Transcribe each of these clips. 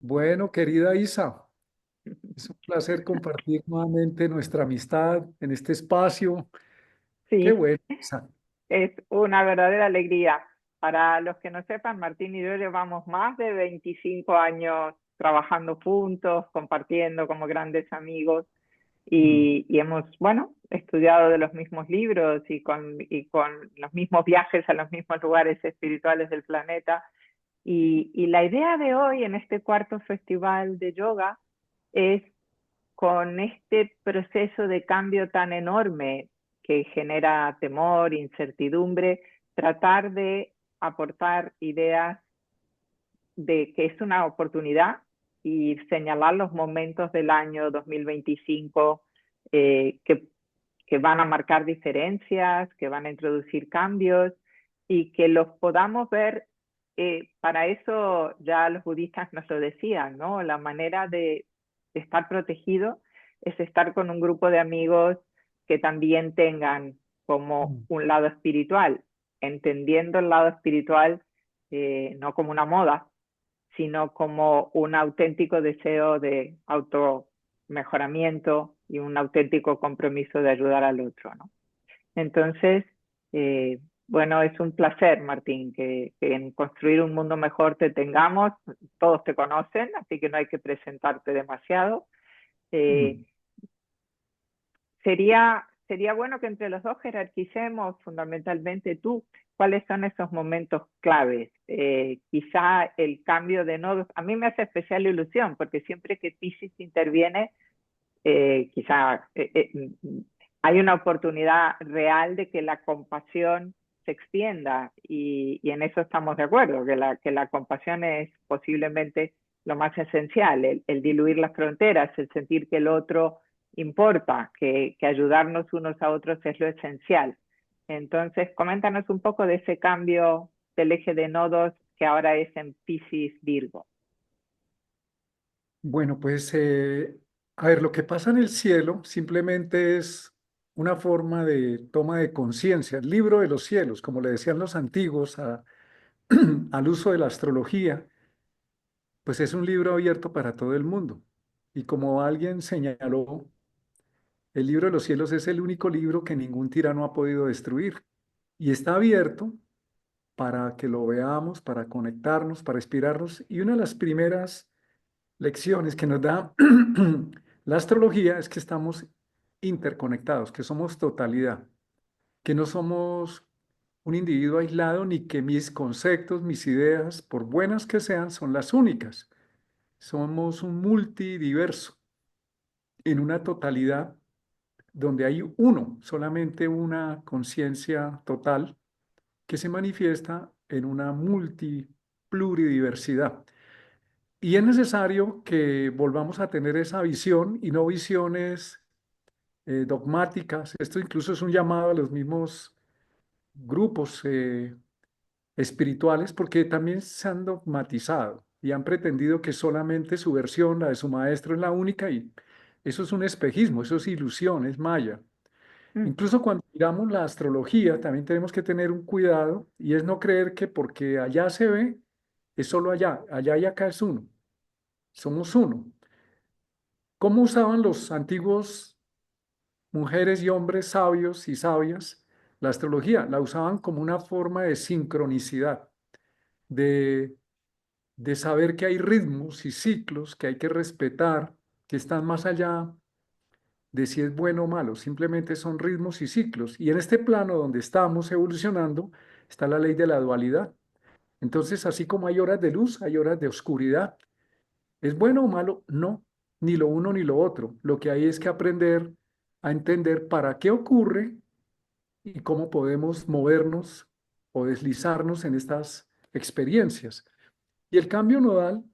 Bueno, querida Isa, es un placer compartir nuevamente nuestra amistad en este espacio. Qué Sí, bueno, Isa. es una verdadera alegría. Para los que no sepan, Martín y yo llevamos más de 25 años trabajando juntos, compartiendo como grandes amigos Mm. y hemos, bueno, estudiado de los mismos libros y con los mismos viajes a los mismos lugares espirituales del planeta. Y la idea de hoy en este cuarto festival de yoga es con este proceso de cambio tan enorme que genera temor, incertidumbre, tratar de aportar ideas de que es una oportunidad y señalar los momentos del año 2025 que van a marcar diferencias, que van a introducir cambios y que los podamos ver. Para eso ya los budistas nos lo decían, ¿no? La manera de estar protegido es estar con un grupo de amigos que también tengan como Mm. un lado espiritual, entendiendo el lado espiritual no como una moda, sino como un auténtico deseo de automejoramiento y un auténtico compromiso de ayudar al otro, ¿no? Entonces, bueno, es un placer, Martín, que en construir un mundo mejor te tengamos. Todos te conocen, así que no hay que presentarte demasiado. Eh, Mm. sería bueno que entre los dos jerarquicemos fundamentalmente tú cuáles son esos momentos claves. Quizá el cambio de nodos, a mí me hace especial ilusión porque siempre que Piscis interviene, quizá hay una oportunidad real de que la compasión se extienda y en eso estamos de acuerdo, que la compasión es posiblemente lo más esencial, el diluir las fronteras, el sentir que el otro importa, que ayudarnos unos a otros es lo esencial. Entonces, coméntanos un poco de ese cambio del eje de nodos que ahora es en Piscis Virgo. Bueno, pues a ver, lo que pasa en el cielo simplemente es una forma de toma de conciencia, el libro de los cielos, como le decían los antiguos al uso de la astrología, pues es un libro abierto para todo el mundo. Y como alguien señaló, el libro de los cielos es el único libro que ningún tirano ha podido destruir. Y está abierto para que lo veamos, para conectarnos, para inspirarnos. Y una de las primeras lecciones que nos da la astrología es que estamos interconectados, que somos totalidad, que no somos un individuo aislado ni que mis conceptos, mis ideas, por buenas que sean, son las únicas. Somos un multidiverso en una totalidad donde hay uno, solamente una conciencia total que se manifiesta en una pluridiversidad. Y es necesario que volvamos a tener esa visión y no visiones dogmáticas. Esto incluso es un llamado a los mismos grupos espirituales porque también se han dogmatizado y han pretendido que solamente su versión, la de su maestro, es la única y eso es un espejismo, eso es ilusión, es maya. Mm, Incluso cuando miramos la astrología, también tenemos que tener un cuidado y es no creer que porque allá se ve, es solo allá, allá y acá es uno, somos uno. ¿Cómo usaban los antiguos mujeres y hombres sabios y sabias la astrología? La usaban como una forma de sincronicidad, de, de saber que hay ritmos y ciclos que hay que respetar, que están más allá de si es bueno o malo, simplemente son ritmos y ciclos. Y en este plano donde estamos evolucionando está la ley de la dualidad. Entonces, así como hay horas de luz, hay horas de oscuridad. ¿Es bueno o malo? No, ni lo uno ni lo otro. Lo que hay es que aprender a entender para qué ocurre y cómo podemos movernos o deslizarnos en estas experiencias. Y el cambio nodal,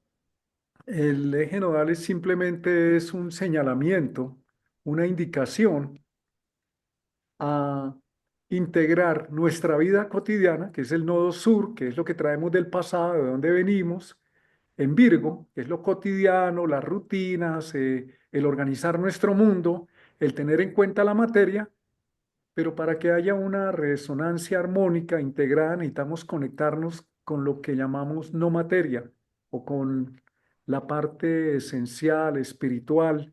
el eje nodal es simplemente es un señalamiento, una indicación a integrar nuestra vida cotidiana, que es el nodo sur, que es lo que traemos del pasado, de donde venimos, en Virgo, que es lo cotidiano, las rutinas, el organizar nuestro mundo, el tener en cuenta la materia, pero para que haya una resonancia armónica integrada necesitamos conectarnos con lo que llamamos no materia o con la parte esencial, espiritual,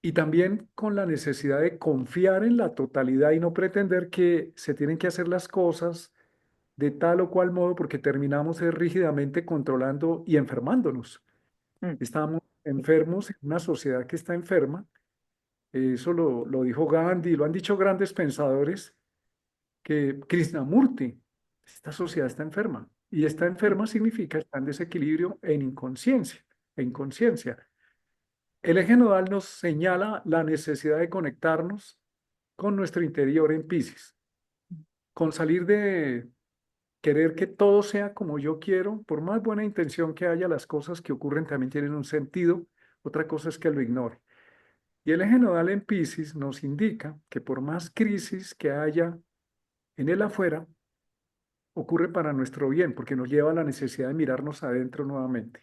y también con la necesidad de confiar en la totalidad y no pretender que se tienen que hacer las cosas de tal o cual modo porque terminamos rígidamente controlando y enfermándonos. mm, Estamos enfermos en una sociedad que está enferma. Eso lo dijo Gandhi, lo han dicho grandes pensadores, que Krishnamurti, esta sociedad está enferma. Y está mm, enferma significa está en desequilibrio en inconsciencia, en conciencia. El eje nodal nos señala la necesidad de conectarnos con nuestro interior en Piscis, con salir de querer que todo sea como yo quiero, por más buena intención que haya, las cosas que ocurren también tienen un sentido, otra cosa es que lo ignore. Y el eje nodal en Piscis nos indica que por más crisis que haya en el afuera, ocurre para nuestro bien, porque nos lleva a la necesidad de mirarnos adentro nuevamente.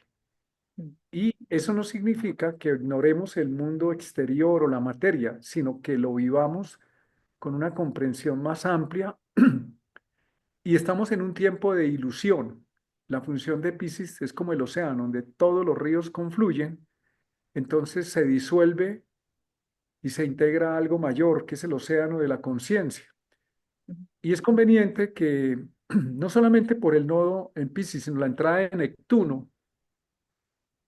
mm, Y eso no significa que ignoremos el mundo exterior o la materia, sino que lo vivamos con una comprensión más amplia. Y estamos en un tiempo de ilusión. La función de Piscis es como el océano, donde todos los ríos confluyen, entonces se disuelve y se integra a algo mayor, que es el océano de la conciencia. mm, Y es conveniente que no solamente por el nodo en Piscis, sino la entrada de Neptuno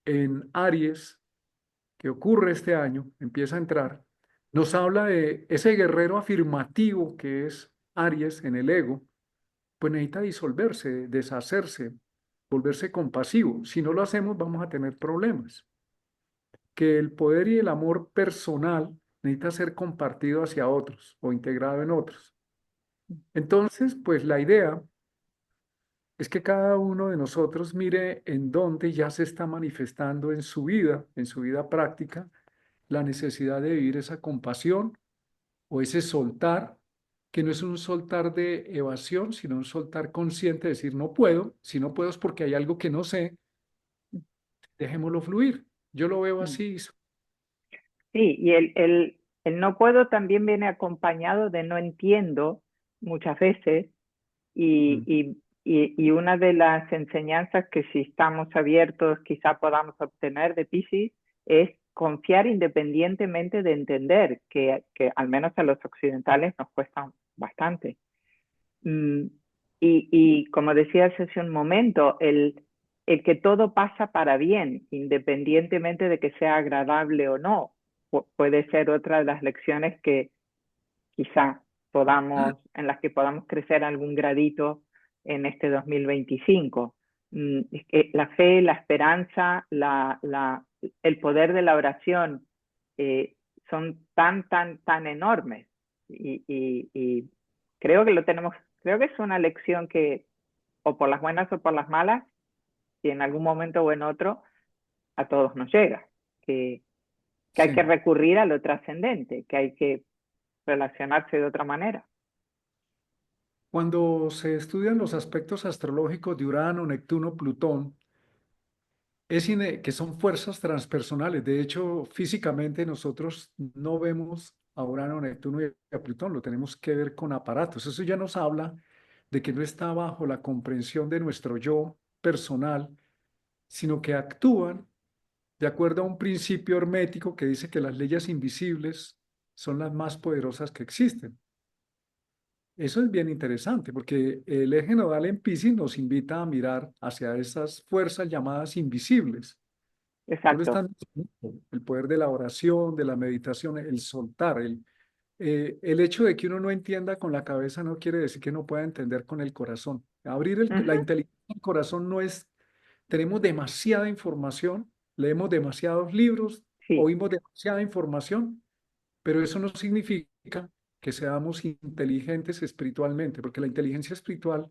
en Aries, que ocurre este año, empieza a entrar, nos habla de ese guerrero afirmativo que es Aries en el ego, pues necesita disolverse, deshacerse, volverse compasivo. Si no lo hacemos, vamos a tener problemas. Que el poder y el amor personal necesita ser compartido hacia otros o integrado en otros. Entonces, pues la idea es que cada uno de nosotros mire en dónde ya se está manifestando en su vida práctica, la necesidad de vivir esa compasión o ese soltar, que no es un soltar de evasión, sino un soltar consciente, de decir, no puedo, si no puedo es porque hay algo que no sé, dejémoslo fluir. Yo lo veo mm. así. Sí, y el no puedo también viene acompañado de no entiendo muchas veces y, Mm. y una de las enseñanzas que si estamos abiertos quizá podamos obtener de Piscis es confiar independientemente de entender, que al menos a los occidentales nos cuesta bastante. Mm, y como decías hace un momento, el que todo pasa para bien, independientemente de que sea agradable o no, puede ser otra de las lecciones que quizá podamos, en las que podamos crecer algún gradito en este 2025. Es que la fe, la esperanza, el poder de la oración son tan enormes y creo que lo tenemos, creo que es una lección que o por las buenas o por las malas, y en algún momento o en otro, a todos nos llega, que hay que Sí. recurrir a lo trascendente, que hay que relacionarse de otra manera. Cuando se estudian los aspectos astrológicos de Urano, Neptuno, Plutón, que son fuerzas transpersonales. De hecho, físicamente nosotros no vemos a Urano, Neptuno y a Plutón, lo tenemos que ver con aparatos. Eso ya nos habla de que no está bajo la comprensión de nuestro yo personal, sino que actúan de acuerdo a un principio hermético que dice que las leyes invisibles son las más poderosas que existen. Eso es bien interesante porque el eje nodal en Piscis nos invita a mirar hacia esas fuerzas llamadas invisibles. Tú lo Exacto. estás diciendo, el poder de la oración, de la meditación, el soltar, el hecho de que uno no entienda con la cabeza no quiere decir que no pueda entender con el corazón. Abrir la Ujú. inteligencia del corazón no es, tenemos demasiada información, leemos demasiados libros, Sí. oímos demasiada información, pero eso no significa que seamos inteligentes espiritualmente, porque la inteligencia espiritual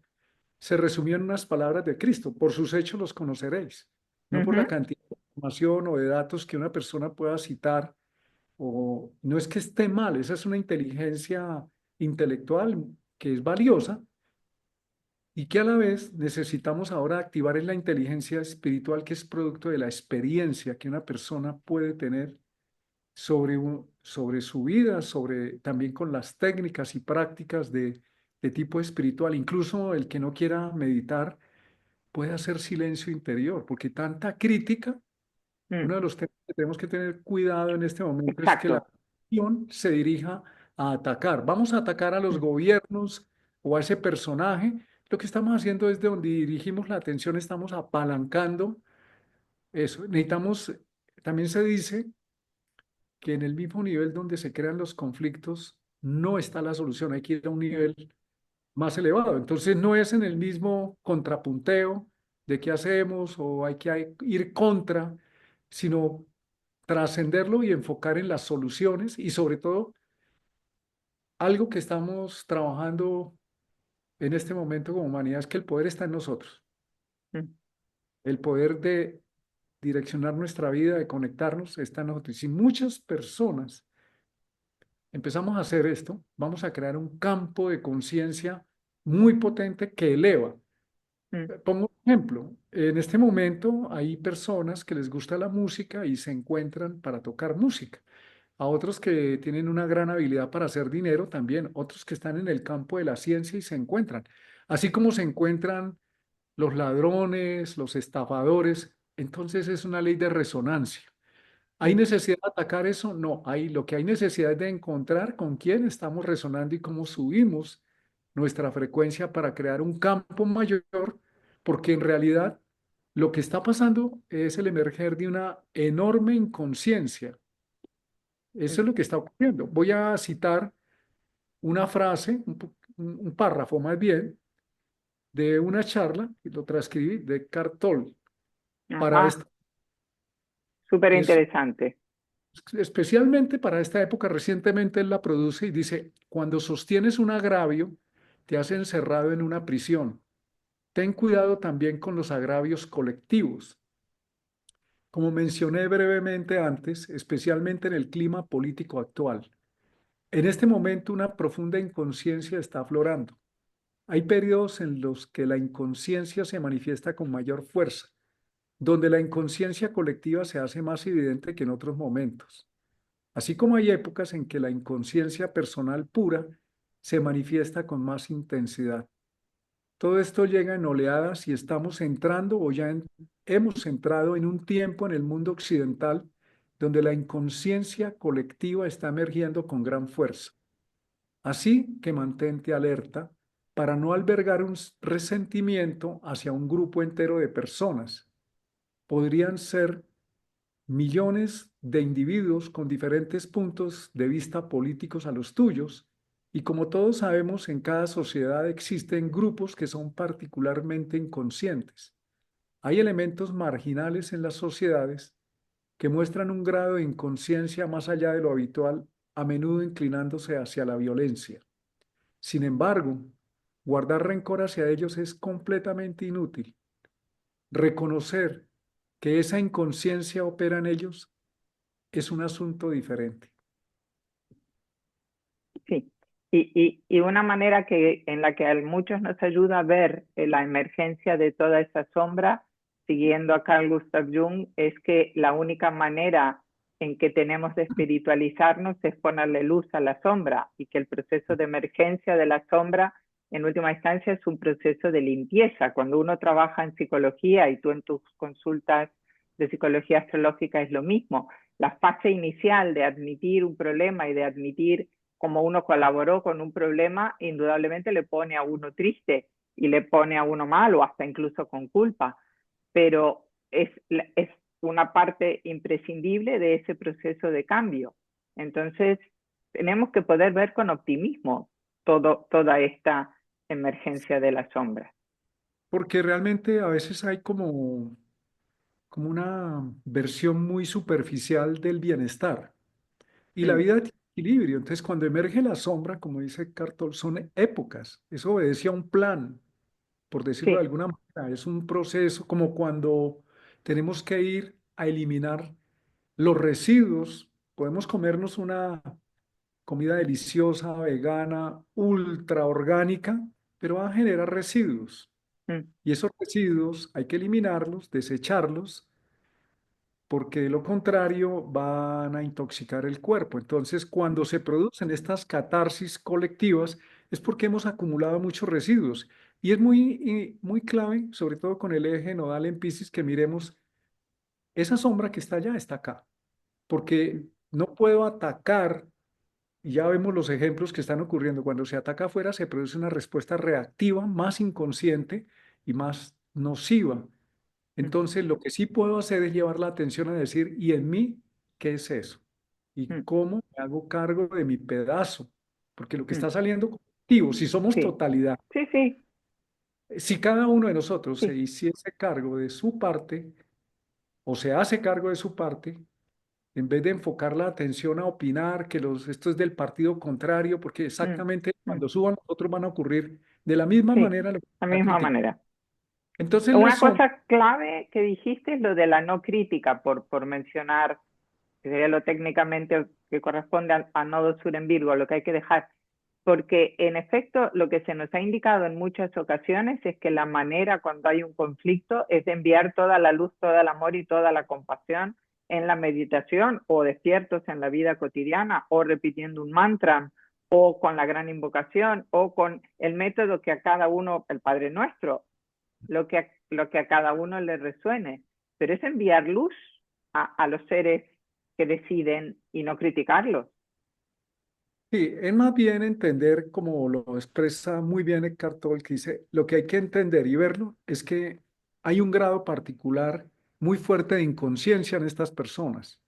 se resumió en unas palabras de Cristo: por sus hechos los conoceréis, no por la Ujú. cantidad de información o de datos que una persona pueda citar, o no es que esté mal, esa es una inteligencia intelectual que es valiosa y que a la vez necesitamos ahora activar en la inteligencia espiritual que es producto de la experiencia que una persona puede tener sobre su vida, sobre también con las técnicas y prácticas de tipo espiritual. Incluso el que no quiera meditar puede hacer silencio interior, porque tanta crítica mm, Uno de los temas que tenemos que tener cuidado en este momento es que la exacto. acción se dirija a atacar. Vamos a atacar a los Mm, gobiernos o a ese personaje. Lo que estamos haciendo es de donde dirigimos la atención, estamos apalancando eso. Necesitamos, también se dice que en el mismo nivel donde se crean los conflictos no está la solución, hay que ir a un mm, nivel más elevado. Entonces no es en el mismo contrapunteo de qué hacemos o hay que ir contra, sino trascenderlo y enfocar en las soluciones y sobre todo algo que estamos trabajando en este momento como humanidad es que el poder está en nosotros, mm, el poder de direccionar nuestra vida, de conectarnos está en nosotros. Y si muchas personas empezamos a hacer esto, vamos a crear un campo de conciencia muy potente que eleva. mm, Pongo un ejemplo. En este momento hay personas que les gusta la música y se encuentran para tocar música. A otros que tienen una gran habilidad para hacer dinero también. Otros que están en el campo de la ciencia y se encuentran. Así como se encuentran los ladrones, los estafadores. Entonces es una ley de resonancia. ¿Hay mm, necesidad de atacar eso? No, lo que hay necesidad es de encontrar con quién estamos resonando y cómo subimos nuestra frecuencia para crear un campo mayor, porque en realidad lo que está pasando es el emerger de una enorme inconsciencia. Eso mm, es lo que está ocurriendo. Voy a citar una frase, un párrafo más bien, de una charla, y lo transcribí, de Cartol, para ajá, esta, súper es interesante. especialmente para esta época. Recientemente él la produce y dice, cuando sostienes un agravio, te has encerrado en una prisión. Ten cuidado también con los agravios colectivos. Como mencioné brevemente antes, especialmente en el clima político actual. En este momento una profunda inconsciencia está aflorando. Hay periodos en los que la inconsciencia se manifiesta con mayor fuerza, donde la inconsciencia colectiva se hace más evidente que en otros momentos. Así como hay épocas en que la inconsciencia personal pura se manifiesta con más intensidad. Todo esto llega en oleadas y estamos entrando o hemos entrado en un tiempo en el mundo occidental donde la inconsciencia colectiva está emergiendo con gran fuerza. Así que mantente alerta para no albergar un resentimiento hacia un grupo entero de personas. Podrían ser millones de individuos con diferentes puntos de vista políticos a los tuyos, y como todos sabemos, en cada sociedad existen grupos que son particularmente inconscientes. Hay elementos marginales en las sociedades que muestran un grado de inconsciencia más allá de lo habitual, a menudo inclinándose hacia la violencia. Sin embargo, guardar rencor hacia ellos es completamente inútil. Reconocer que esa inconsciencia opera en ellos es un asunto diferente. Sí, y una manera en la que a muchos nos ayuda a ver la emergencia de toda esa sombra, siguiendo a Carl Gustav Jung, es que la única manera en que tenemos de espiritualizarnos es ponerle luz a la sombra y que el proceso de emergencia de la sombra, en última instancia, es un proceso de limpieza. Cuando uno trabaja en psicología y tú en tus consultas de psicología astrológica es lo mismo, la fase inicial de admitir un problema y de admitir como uno colaboró con un problema, indudablemente le pone a uno triste y le pone a uno mal o hasta incluso con culpa, pero es una parte imprescindible de ese proceso de cambio. Entonces, tenemos que poder ver con optimismo toda esta emergencia de la sombra. Porque realmente a veces hay como una versión muy superficial del bienestar. Y la Mm, vida tiene equilibrio. Entonces, cuando emerge la sombra, como dice Cartol, son épocas. Eso obedece a un plan, por decirlo de sí, alguna manera. Es un proceso como cuando tenemos que ir a eliminar los residuos. Podemos comernos una comida deliciosa, vegana, ultra orgánica, pero va a generar residuos. mm, Y esos residuos hay que eliminarlos, desecharlos, porque de lo contrario van a intoxicar el cuerpo. Entonces, cuando se producen estas catarsis colectivas, es porque hemos acumulado muchos residuos. Y es muy clave, sobre todo con el eje nodal en Piscis, que miremos esa sombra que está allá está acá, porque no puedo atacar, y ya vemos los ejemplos que están ocurriendo. Cuando se ataca afuera, se produce una respuesta reactiva más inconsciente y más nociva. mm, Entonces, lo que sí puedo hacer es llevar la atención a decir, ¿y en mí qué es eso? ¿Y mm, cómo me hago cargo de mi pedazo? Porque lo que mm. está saliendo colectivo, si somos Sí, totalidad, sí, sí, si cada uno de nosotros se sí, hiciese cargo de su parte o se hace cargo de su parte, en vez de enfocar la atención a opinar que esto es del partido contrario, porque mm, exactamente mm, cuando suban los otros van a ocurrir de la misma sí, manera lo que de la está misma criticando. manera. Entonces la Una sombra, cosa clave que dijiste es lo de la no crítica, por mencionar, que sería lo técnicamente que corresponde a nodo sur en Virgo, lo que hay que dejar. Porque en efecto lo que se nos ha indicado en muchas ocasiones es que la manera cuando hay un conflicto es de enviar toda la luz, todo el amor y toda la compasión en la meditación o despiertos en la vida cotidiana o repitiendo un mantra o con la gran invocación o con el método que a cada uno, el Padre Nuestro, lo que a cada uno le resuene. Pero es enviar luz a los seres que deciden y no criticarlos. sí, es más bien entender, como lo expresa muy bien Eckhart Tolle, que dice, lo que hay que entender y verlo es que hay un grado particular muy fuerte de inconsciencia en estas personas.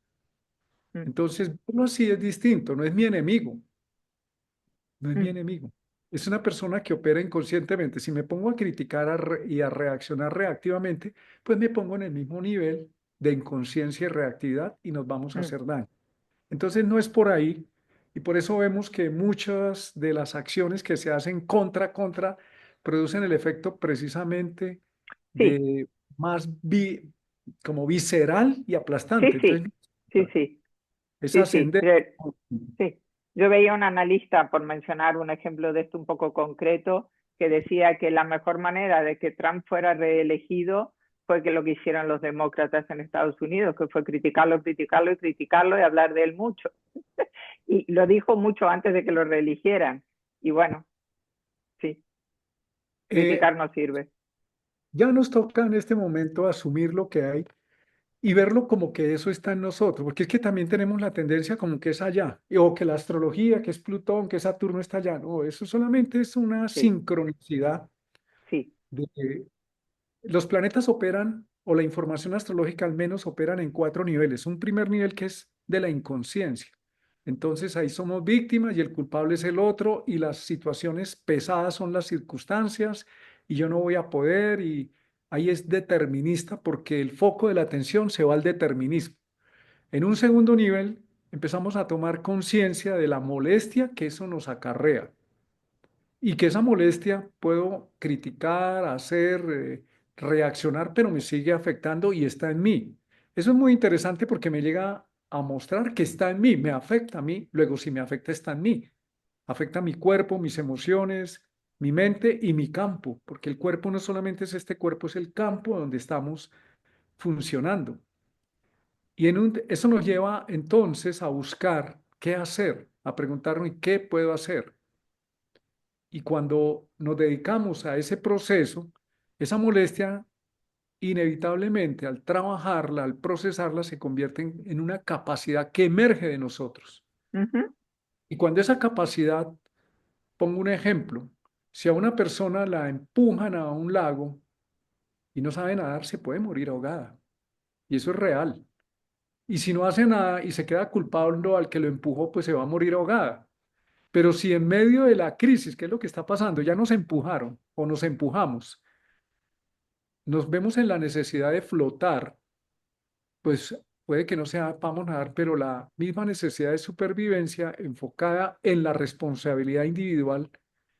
Mm, Entonces, verlo así es distinto, no es mi enemigo, no es mi mm, enemigo. Es una persona que opera inconscientemente. Si me pongo a criticar y a reaccionar reactivamente, pues me pongo en el mismo nivel de inconsciencia y reactividad y nos vamos a mm. hacer daño. Entonces no es por ahí y por eso vemos que muchas de las acciones que se hacen contra, producen el efecto precisamente Sí, de más como visceral y sí, aplastante. sí, Entonces sí, sí, es sí, sí. ascender. Sí. Yo veía un analista, por mencionar un ejemplo de esto un poco concreto, que decía que la mejor manera de que Trump fuera reelegido fue que lo que hicieron los demócratas en Estados Unidos, que fue criticarlo, criticarlo y criticarlo y hablar de él mucho. Y lo dijo mucho antes de que lo reeligieran. Y bueno, sí, Eh, criticar no sirve. ya nos toca en este momento asumir lo que hay y verlo como que eso está en nosotros, porque es que también tenemos la tendencia como que es allá, o que la astrología, que es Plutón, que Saturno está allá. No, eso solamente es una Sí, sincronicidad sí. de los planetas operan, o la información astrológica al menos operan en cuatro niveles. Un primer nivel que es de la inconsciencia. Entonces ahí somos víctimas y el culpable es el otro y las situaciones pesadas son las circunstancias y yo no voy a poder y ahí es determinista porque el foco de la atención se va al determinismo. En un segundo nivel empezamos a tomar conciencia de la molestia que eso nos acarrea y que esa molestia puedo criticar, hacer, reaccionar, pero me sigue afectando y está en mí. Eso es muy interesante porque me llega a mostrar que está en mí, me afecta a mí, luego si me afecta está en mí, afecta mi cuerpo, mis emociones, mi mente y mi campo, porque el cuerpo no solamente es este cuerpo, es el campo donde estamos funcionando. Y eso nos lleva entonces a buscar qué hacer, a preguntarnos qué puedo hacer. Y cuando nos dedicamos a ese proceso, esa molestia inevitablemente al trabajarla, al procesarla, se convierte en una capacidad que emerge de nosotros. Ujú, Y cuando esa capacidad, pongo un ejemplo, si a una persona la empujan a un lago y no sabe nadar, se puede morir ahogada. Y eso es real. Y si no hace nada y se queda culpable al que lo empujó, pues se va a morir ahogada. Pero si en medio de la crisis, que es lo que está pasando, ya nos empujaron o nos empujamos, nos vemos en la necesidad de flotar, pues puede que no sepamos nadar, pero la misma necesidad de supervivencia enfocada en la responsabilidad individual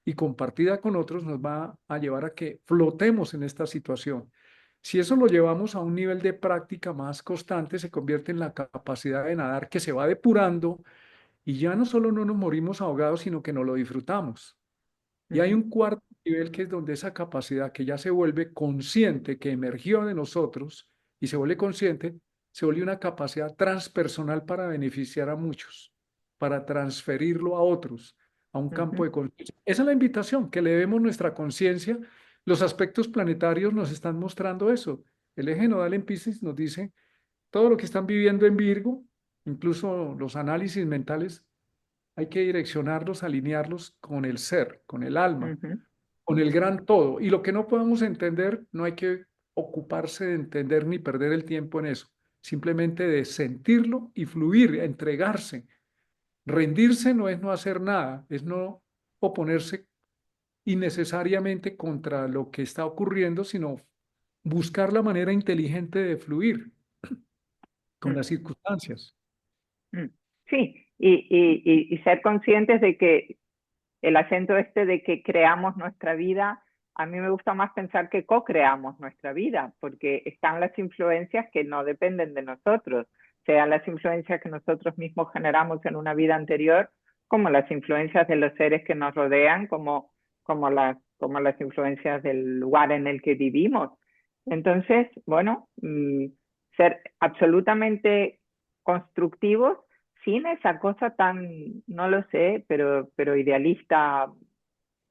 y compartida con otros nos va a llevar a que flotemos en esta situación. Si eso lo llevamos a un nivel de práctica más constante, se convierte en la capacidad de nadar que se va depurando y ya no solo no nos morimos ahogados, sino que nos lo disfrutamos. Y hay ujú, un cuarto nivel que es donde esa capacidad que ya se vuelve consciente, que emergió de nosotros y se vuelve consciente, se vuelve una capacidad transpersonal para beneficiar a muchos, para transferirlo a otros, a un campo ujú. de conciencia. Esa es la invitación, que le demos nuestra conciencia. Los aspectos planetarios nos están mostrando eso. El eje nodal en Piscis nos dice todo lo que están viviendo en Virgo, incluso los análisis mentales, hay que direccionarlos, alinearlos con el ser, con el alma, Ujú, con el gran todo. Y lo que no podamos entender, no hay que ocuparse de entender ni perder el tiempo en eso. Simplemente de sentirlo y fluir, entregarse. Rendirse no es no hacer nada, es no oponerse innecesariamente contra lo que está ocurriendo, sino buscar la manera inteligente de fluir con mm, las circunstancias. mm. Sí, y ser conscientes de que el acento este de que creamos nuestra vida, a mí me gusta más pensar que co-creamos nuestra vida, porque están las influencias que no dependen de nosotros, sean las influencias que nosotros mismos generamos en una vida anterior, como las influencias de los seres que nos rodean, como las influencias del lugar en el que vivimos. Entonces, bueno, ser absolutamente constructivos sin esa cosa tan, no lo sé, pero idealista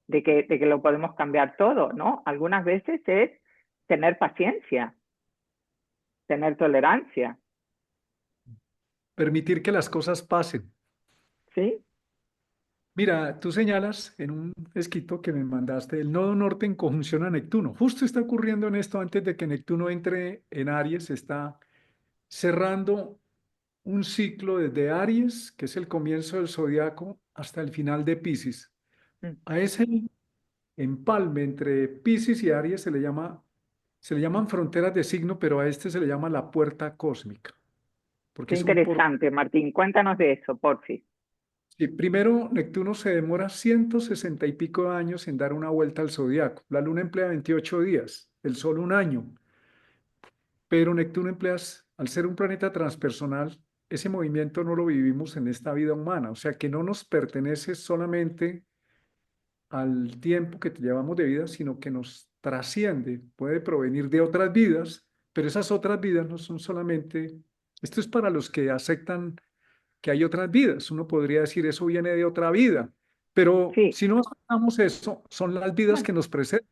de que lo podemos cambiar todo, ¿no? Algunas veces es tener paciencia, tener tolerancia, Permitir que las cosas pasen. ¿sí? Mira, tú señalas en un escrito que me mandaste el nodo norte en conjunción a Neptuno. Justo está ocurriendo en esto antes de que Neptuno entre en Aries, está cerrando un ciclo desde Aries, que es el comienzo del zodiaco, hasta el final de Piscis. Mm, A ese empalme entre Piscis y Aries se le llaman fronteras de signo, pero a este se le llama la puerta cósmica, porque qué es un portal. interesante, Martín. Cuéntanos de eso, porfis. Sí, primero, Neptuno se demora 160 y pico de años en dar una vuelta al zodiaco. La Luna emplea 28 días, el Sol un año, pero Neptuno emplea, al ser un planeta transpersonal, ese movimiento no lo vivimos en esta vida humana, o sea que no nos pertenece solamente al tiempo que llevamos de vida, sino que nos trasciende, puede provenir de otras vidas, pero esas otras vidas no son solamente, esto es para los que aceptan que hay otras vidas. Uno podría decir, eso viene de otra vida, pero Sí, si no aceptamos eso, son las vidas bueno, que nos preceden,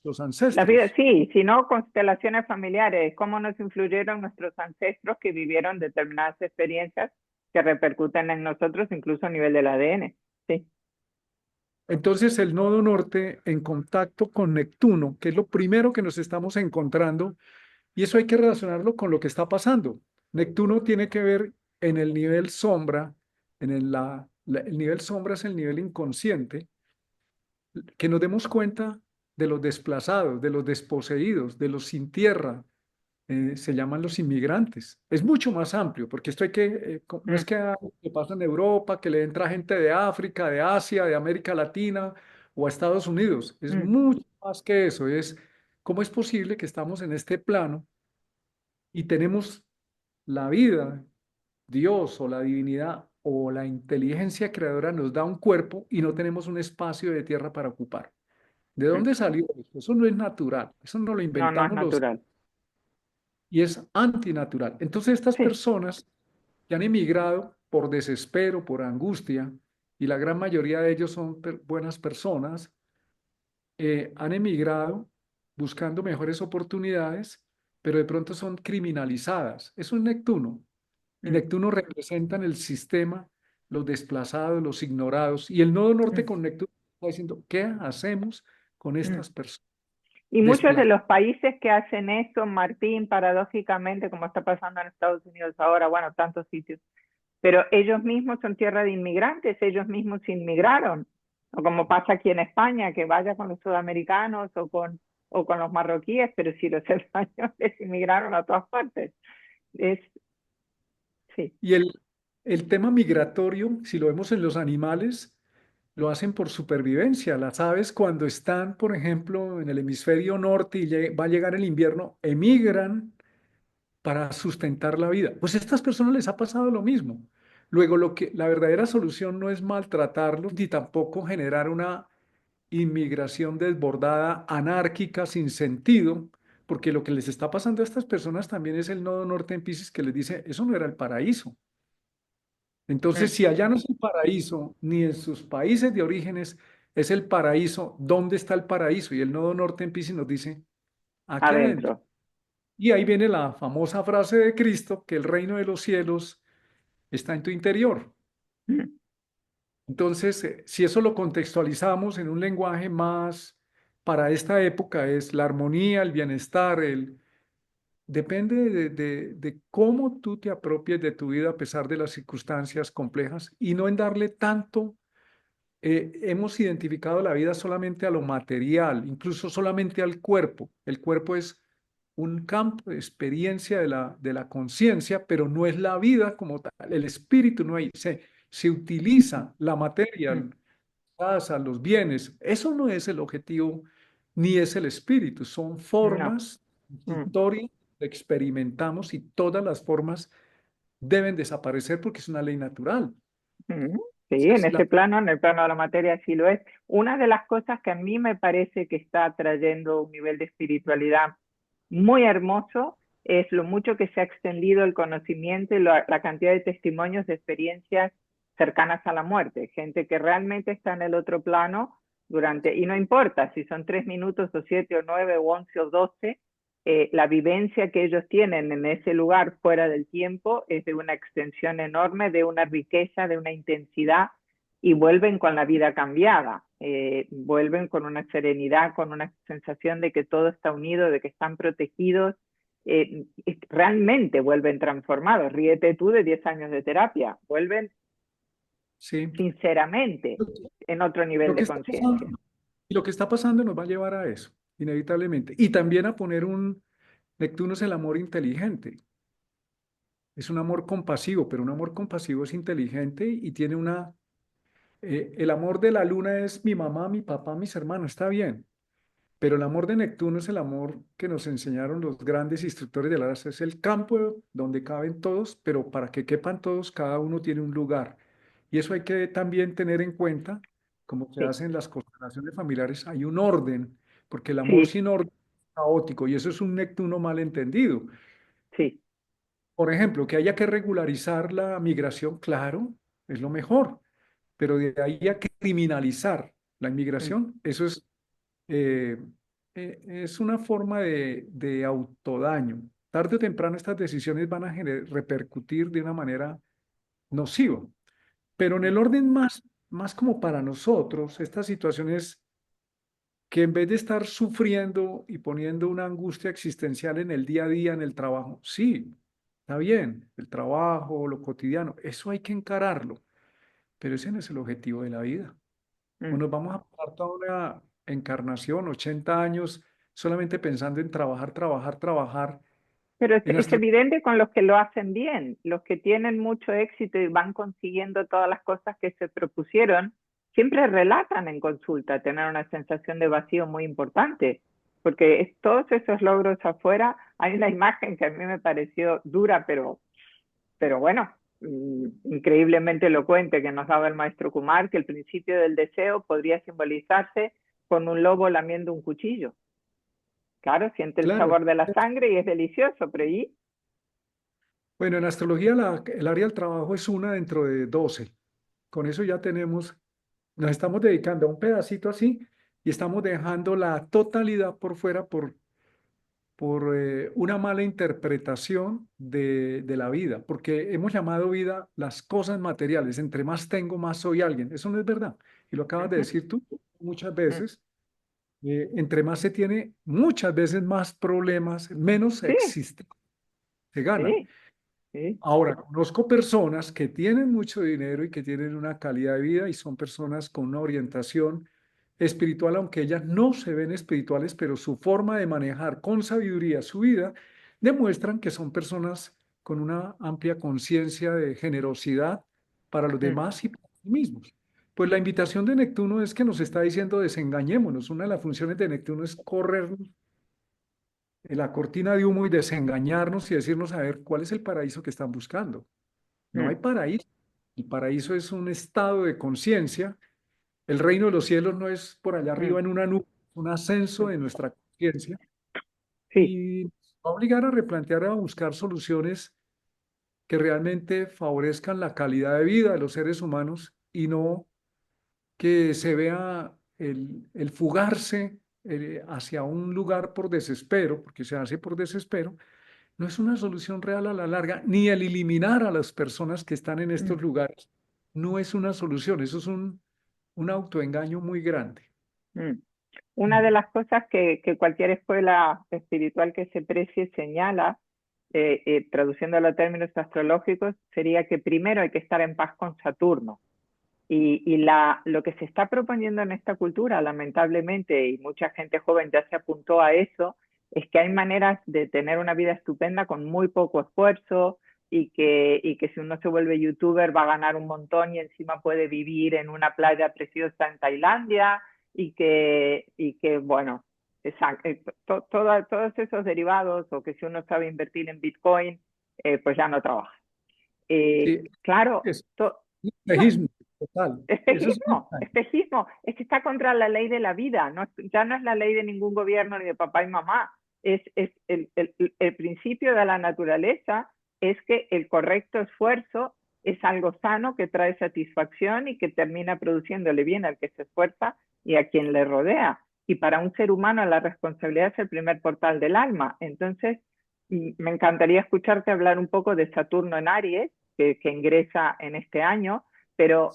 los la vida, ancestros. sí, si no, constelaciones familiares, cómo nos influyeron nuestros ancestros que vivieron determinadas experiencias que repercuten en nosotros, incluso a nivel del ADN. Sí, Entonces, el nodo norte en contacto con Neptuno, que es lo primero que nos estamos encontrando, y eso hay que relacionarlo con lo que está pasando. Neptuno tiene que ver en el nivel sombra, el nivel sombra es el nivel inconsciente, que nos demos cuenta de los desplazados, de los desposeídos, de los sin tierra, se llaman los inmigrantes. Es mucho más amplio, porque esto hay que, no es mm, que pasa en Europa, que le entra gente de África, de Asia, de América Latina o a Estados Unidos. Es mm, mucho más que eso. Es cómo es posible que estamos en este plano y tenemos la vida, Dios o la divinidad o la inteligencia creadora nos da un cuerpo y no tenemos un espacio de tierra para ocupar. ¿De mm. dónde salió esto? Eso no es natural, eso no lo No, no es inventamos los natural. y es antinatural. Entonces estas Sí. personas que han emigrado por desespero, por angustia, y la gran mayoría de ellos son buenas personas, han emigrado buscando mejores oportunidades, pero de pronto son criminalizadas. Eso es Neptuno. Y Mm, Neptuno representa en el sistema los desplazados, los ignorados. Y el nodo norte mm, con Neptuno está diciendo, ¿qué hacemos con mm. estas personas Y muchos de desplazadas? los países que hacen eso, Martín, paradójicamente, como está pasando en Estados Unidos ahora, bueno, tantos sitios, pero ellos mismos son tierra de inmigrantes, ellos mismos inmigraron, o como pasa aquí en España, que vaya con los sudamericanos o con los marroquíes, pero si los españoles inmigraron a todas partes. Es, sí. Y el tema migratorio, si lo vemos en los animales, lo hacen por supervivencia. Las aves cuando están, por ejemplo, en el hemisferio norte y va a llegar el invierno, emigran para sustentar la vida. Pues a estas personas les ha pasado lo mismo. Luego, la verdadera solución no es maltratarlos ni tampoco generar una inmigración desbordada, anárquica, sin sentido, porque lo que les está pasando a estas personas también es el nodo norte en Piscis que les dice, eso no era el paraíso. Entonces, Mm. si allá no es el paraíso, ni en sus países de orígenes es el paraíso, ¿dónde está el paraíso? Y el nodo norte en Piscis nos dice, aquí adentro. Adentro. Y ahí viene la famosa frase de Cristo, que el reino de los cielos está en tu interior. Mm, Entonces, si eso lo contextualizamos en un lenguaje más para esta época, es la armonía, el bienestar, depende de cómo tú te apropies de tu vida a pesar de las circunstancias complejas y no en darle tanto. Hemos identificado la vida solamente a lo material, incluso solamente al cuerpo. El cuerpo es un campo de experiencia de la conciencia, pero no es la vida como tal. El espíritu no hay. Se utiliza la materia, mm, casa, los bienes. Eso no es el objetivo, ni es el espíritu. Son no. formas Mm, transitorias que experimentamos y todas las formas deben desaparecer porque es una ley natural. mm. Sí, en Entonces, ese plano, en el plano de la materia, sí lo es. Una de las cosas que a mí me parece que está trayendo un nivel de espiritualidad muy hermoso es lo mucho que se ha extendido el conocimiento y la cantidad de testimonios de experiencias cercanas a la muerte, gente que realmente está en el otro plano durante, y no importa si son 3 minutos o 7 o 9 o 11 o 12, la vivencia que ellos tienen en ese lugar fuera del tiempo es de una extensión enorme, de una riqueza, de una intensidad, y vuelven con la vida cambiada, vuelven con una serenidad, con una sensación de que todo está unido, de que están protegidos, realmente vuelven transformados. Ríete tú de 10 años de terapia, vuelven sí. sinceramente en otro nivel Lo que de está pasando, conciencia. y lo que está pasando nos va a llevar a eso, inevitablemente. Y también a poner un, Neptuno es el amor inteligente, es un amor compasivo, pero un amor compasivo es inteligente y tiene el amor de la luna es mi mamá, mi papá, mis hermanos, está bien, pero el amor de Neptuno es el amor que nos enseñaron los grandes instructores de la raza, es el campo donde caben todos, pero para que quepan todos, cada uno tiene un lugar. Y eso hay que también tener en cuenta, como se Sí, hace en las constelaciones familiares, hay un orden, porque el amor sí, sin orden es caótico y eso es un Neptuno mal entendido. sí. Por ejemplo, que haya que regularizar la migración, claro, es lo mejor, pero de ahí a criminalizar la Mm, inmigración, eso eh, es una forma de autodaño. Tarde o temprano estas decisiones van a repercutir de una manera nociva, pero en mm, el orden más como para nosotros, estas situaciones que en vez de estar sufriendo y poniendo una angustia existencial en el día a día, en el trabajo, sí, está bien, el trabajo, lo cotidiano, eso hay que encararlo, pero ese no es el objetivo de la vida. O mm. nos vamos a pasar toda una encarnación, 80 años, solamente pensando en trabajar, trabajar, trabajar. Pero En es astro- evidente con los que lo hacen bien, los que tienen mucho éxito y van consiguiendo todas las cosas que se propusieron, siempre relatan en consulta tener una sensación de vacío muy importante, porque todos esos logros afuera, hay una imagen que a mí me pareció dura, pero bueno, increíblemente elocuente que nos daba el maestro Kumar, que el principio del deseo podría simbolizarse con un lobo lamiendo un cuchillo. Claro, siente el claro, sabor de la sangre y es delicioso, pero ¿y? bueno, en astrología el área del trabajo es una dentro de 12. Con eso ya tenemos, nos estamos dedicando a un pedacito así y estamos dejando la totalidad por fuera por una mala interpretación de la vida, porque hemos llamado vida las cosas materiales. Entre más tengo, más soy alguien. Eso no es verdad. Y lo acabas de Ujú, decir tú muchas mm. veces. Entre más se tiene, muchas veces más problemas, menos Sí, existe, se gana. sí, sí. Ahora, conozco personas que tienen mucho dinero y que tienen una calidad de vida y son personas con una orientación espiritual, aunque ellas no se ven espirituales, pero su forma de manejar con sabiduría su vida demuestran que son personas con una amplia conciencia de generosidad para los Mm, demás y para sí mismos. Pues la invitación de Neptuno es que nos está diciendo desengañémonos. Una de las funciones de Neptuno es correr la cortina de humo y desengañarnos y decirnos a ver cuál es el paraíso que están buscando. No hay mm, paraíso. El paraíso es un estado de conciencia. El reino de los cielos no es por allá mm, arriba en una nube, es un ascenso mm. de nuestra conciencia Sí, y nos va a obligar a replantear, a buscar soluciones que realmente favorezcan la calidad de vida de los seres humanos y no que se vea el fugarse hacia un lugar por desespero, porque se hace por desespero, no es una solución real a la larga, ni el eliminar a las personas que están en Mm, estos lugares no es una solución, eso es un autoengaño muy grande. mm. Una de Mm. las cosas que cualquier escuela espiritual que se precie señala, traduciéndolo a términos astrológicos, sería que primero hay que estar en paz con Saturno. Lo que se está proponiendo en esta cultura, lamentablemente, y mucha gente joven ya se apuntó a eso, es que hay maneras de tener una vida estupenda con muy poco esfuerzo y que si uno se vuelve youtuber va a ganar un montón y encima puede vivir en una playa preciosa en Tailandia y que bueno, todos esos derivados o que si uno sabe invertir en Bitcoin, pues ya no trabaja. Sí, Claro, es un no, espejismo total, eso es un espejismo, engaño. espejismo, es que está contra la ley de la vida, no, ya no es la ley de ningún gobierno ni de papá y mamá, es el principio de la naturaleza es que el correcto esfuerzo es algo sano que trae satisfacción y que termina produciéndole bien al que se esfuerza y a quien le rodea. Y para un ser humano la responsabilidad es el primer portal del alma. Entonces, me encantaría escucharte hablar un poco de Saturno en Aries, que ingresa en este año, pero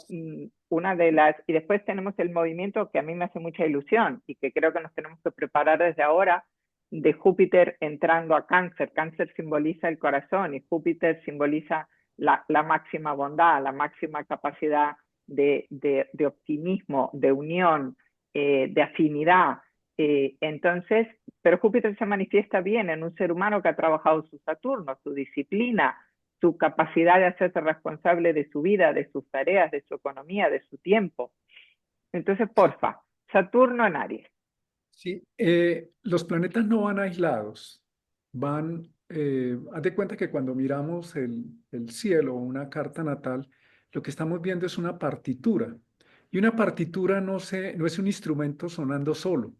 una de las, y después tenemos el movimiento que a mí me hace mucha ilusión y que creo que nos tenemos que preparar desde ahora, de Júpiter entrando a Cáncer. Cáncer simboliza el corazón y Júpiter simboliza la máxima bondad, la máxima capacidad de optimismo, de unión, de afinidad. Entonces, pero Júpiter se manifiesta bien en un ser humano que ha trabajado su Saturno, su disciplina, su capacidad de hacerse responsable de su vida, de sus tareas, de su economía, de su tiempo. Entonces, porfa, Saturno en Aries. Sí, los planetas no van aislados, haz de cuenta que cuando miramos el cielo o una carta natal, lo que estamos viendo es una partitura. Y una partitura no es un instrumento sonando solo.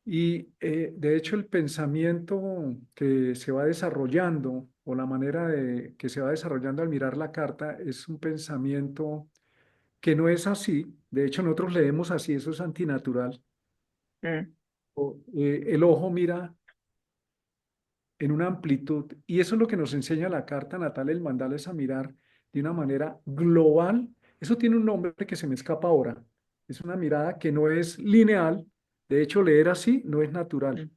Y de hecho el pensamiento que se va desarrollando o la manera que se va desarrollando al mirar la carta es un pensamiento que no es así. De hecho nosotros leemos así, eso es antinatural. Mm, El ojo mira en una amplitud y eso es lo que nos enseña la carta natal, el mandala es a mirar de una manera global. Eso tiene un nombre que se me escapa ahora. Es una mirada que no es lineal. De hecho, leer así no es natural.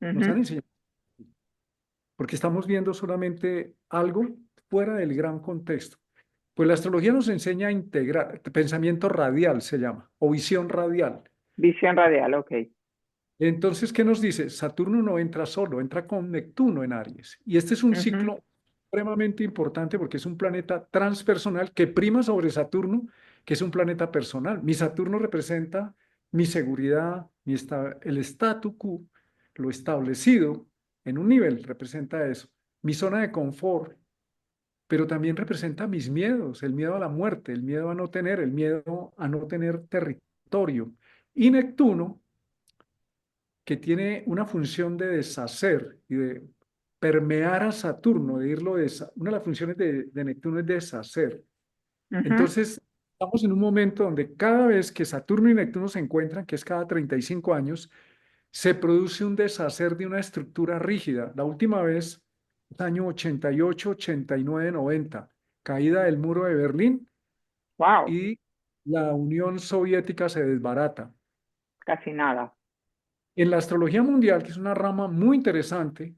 mm, Nos han ujú. enseñado porque estamos viendo solamente algo fuera del gran contexto. Pues la astrología nos enseña a integrar, pensamiento radial se llama, o visión radial. Visión radial, ok. Entonces, ¿qué nos dice? Saturno no entra solo, entra con Neptuno en Aries. Y este es un Ujú, ciclo supremamente importante porque es un planeta transpersonal que prima sobre Saturno, que es un planeta personal. Mi Saturno representa mi seguridad, el statu quo, lo establecido en un nivel, representa eso. Mi zona de confort, pero también representa mis miedos, el miedo a la muerte, el miedo a no tener territorio. Y Neptuno que tiene una función de deshacer y de permear a Saturno, una de las funciones de Neptuno es deshacer. ujú. Entonces, estamos en un momento donde cada vez que Saturno y Neptuno se encuentran, que es cada 35 años, se produce un deshacer de una estructura rígida. La última vez, año 88, 89, 90, caída del muro de Berlín Wow, y la Unión Soviética se desbarata. casi nada. En la astrología mundial, que es una rama muy interesante,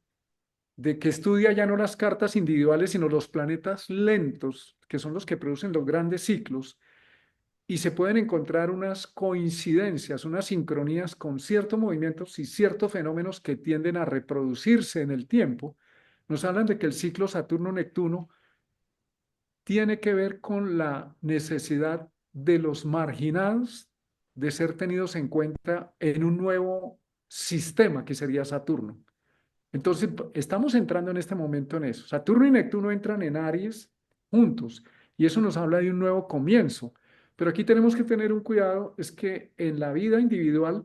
de que estudia ya no las cartas individuales, sino los planetas lentos, que son los que producen los grandes ciclos, y se pueden encontrar unas coincidencias, unas sincronías con ciertos movimientos y ciertos fenómenos que tienden a reproducirse en el tiempo. Nos hablan de que el ciclo Saturno-Neptuno tiene que ver con la necesidad de los marginados de ser tenidos en cuenta en un nuevo sistema que sería Saturno. Entonces, estamos entrando en este momento en eso. Saturno y Neptuno entran en Aries juntos y eso nos habla de un nuevo comienzo. Pero aquí tenemos que tener un cuidado, es que en la vida individual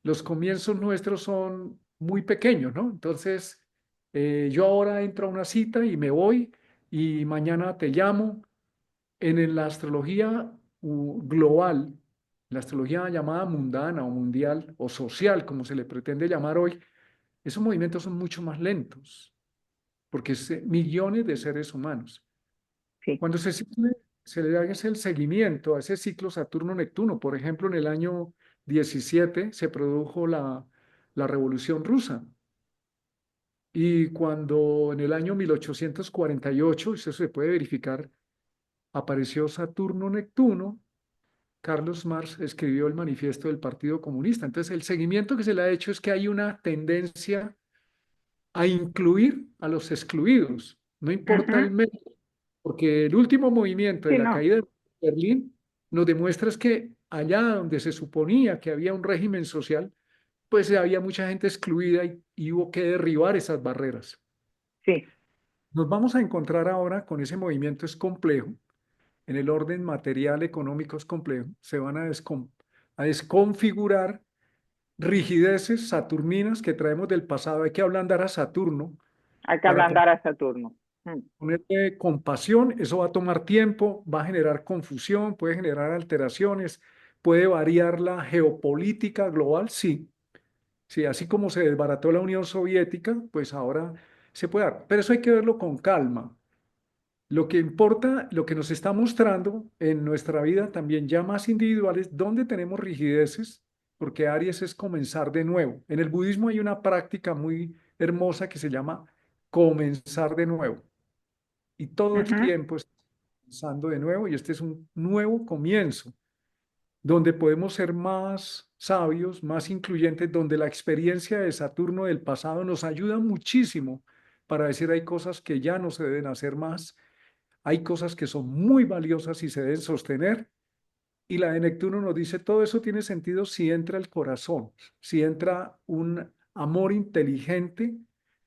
los comienzos nuestros son muy pequeños, ¿no? Entonces, yo ahora entro a una cita y me voy y mañana te llamo. En la astrología global, la astrología llamada mundana o mundial o social, como se le pretende llamar hoy, esos movimientos son mucho más lentos, porque es millones de seres humanos. sí, Cuando se le hace el seguimiento a ese ciclo Saturno-Neptuno, por ejemplo, en el año 17 se produjo la Revolución Rusa. Y cuando en el año 1848, eso se puede verificar, apareció Saturno-Neptuno, Carlos Marx escribió el manifiesto del Partido Comunista. Entonces, el seguimiento que se le ha hecho es que hay una tendencia a incluir a los excluidos, no importa ujú, el método, porque el último movimiento de sí, la no, caída de Berlín nos demuestra es que allá donde se suponía que había un régimen social, pues había mucha gente excluida y hubo que derribar esas barreras. sí, Nos vamos a encontrar ahora con ese movimiento es complejo, en el orden material económico es complejo, se van a desconfigurar rigideces saturninas que traemos del pasado. Hay que ablandar a Saturno hay que para ablandar a Saturno. Mm, ponerle compasión. Eso va a tomar tiempo, va a generar confusión, puede generar alteraciones, puede variar la geopolítica global, sí. Sí, así como se desbarató la Unión Soviética, pues ahora se puede dar. Pero eso hay que verlo con calma. Lo que importa, lo que nos está mostrando en nuestra vida también ya más individuales, donde tenemos rigideces, porque Aries es comenzar de nuevo. En el budismo hay una práctica muy hermosa que se llama comenzar de nuevo. Y todo el ujú, tiempo está comenzando de nuevo y este es un nuevo comienzo, donde podemos ser más sabios, más incluyentes, donde la experiencia de Saturno del pasado nos ayuda muchísimo para decir hay cosas que ya no se deben hacer más, hay cosas que son muy valiosas y se deben sostener. Y la de Neptuno nos dice, todo eso tiene sentido si entra el corazón, si entra un amor inteligente,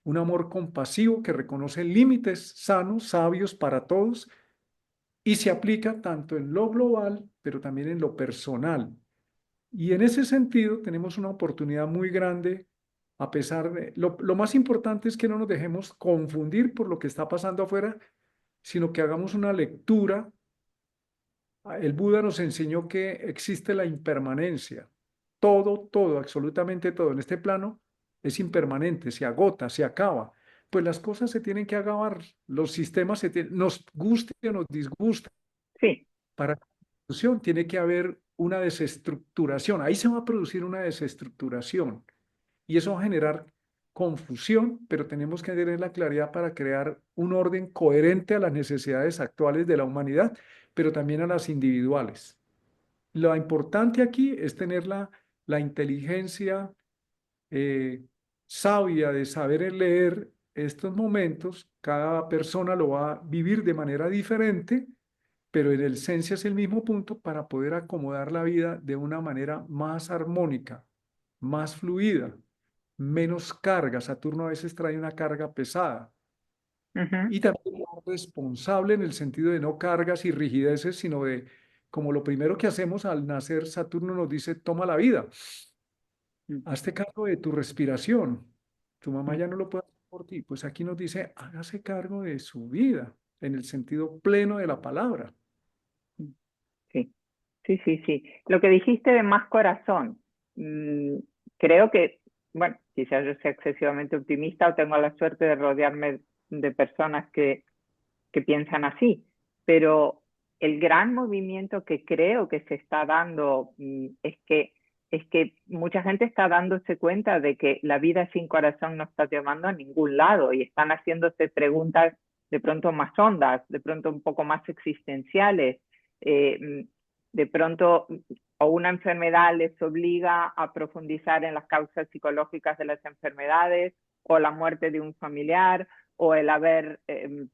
un amor compasivo que reconoce límites sanos, sabios para todos y se aplica tanto en lo global, pero también en lo personal. Y en ese sentido tenemos una oportunidad muy grande, a pesar de, lo más importante es que no nos dejemos confundir por lo que está pasando afuera, sino que hagamos una lectura. El Buda nos enseñó que existe la impermanencia. Todo, absolutamente todo en este plano es impermanente, se agota, se acaba. Pues las cosas se tienen que acabar, los sistemas nos guste o nos disguste. sí, Para la evolución tiene que haber una desestructuración. Ahí se va a producir una desestructuración y eso va a generar confusión, pero tenemos que tener la claridad para crear un orden coherente a las necesidades actuales de la humanidad, pero también a las individuales. Lo importante aquí es tener la inteligencia eh, sabia de saber leer estos momentos. Cada persona lo va a vivir de manera diferente, pero en esencia es el mismo punto para poder acomodar la vida de una manera más armónica, más fluida, menos carga. Saturno a veces trae una carga pesada. ujú, Y también más responsable en el sentido de no cargas y rigideces, sino de como lo primero que hacemos al nacer, Saturno nos dice, toma la vida, mm, hazte cargo de tu respiración. Tu mamá mm, ya no lo puede hacer por ti. Pues aquí nos dice, hágase cargo de su vida, en el sentido pleno de la palabra. mm, sí. Sí, sí, sí. Lo que dijiste de más corazón, mm, creo que, bueno, quizás yo sea excesivamente optimista o tengo la suerte de rodearme de personas que piensan así, pero el gran movimiento que creo que se está dando es que mucha gente está dándose cuenta de que la vida sin corazón no está llevando a ningún lado y están haciéndose preguntas de pronto más hondas, de pronto un poco más existenciales. Eh, de pronto o una enfermedad les obliga a profundizar en las causas psicológicas de las enfermedades o la muerte de un familiar o el haber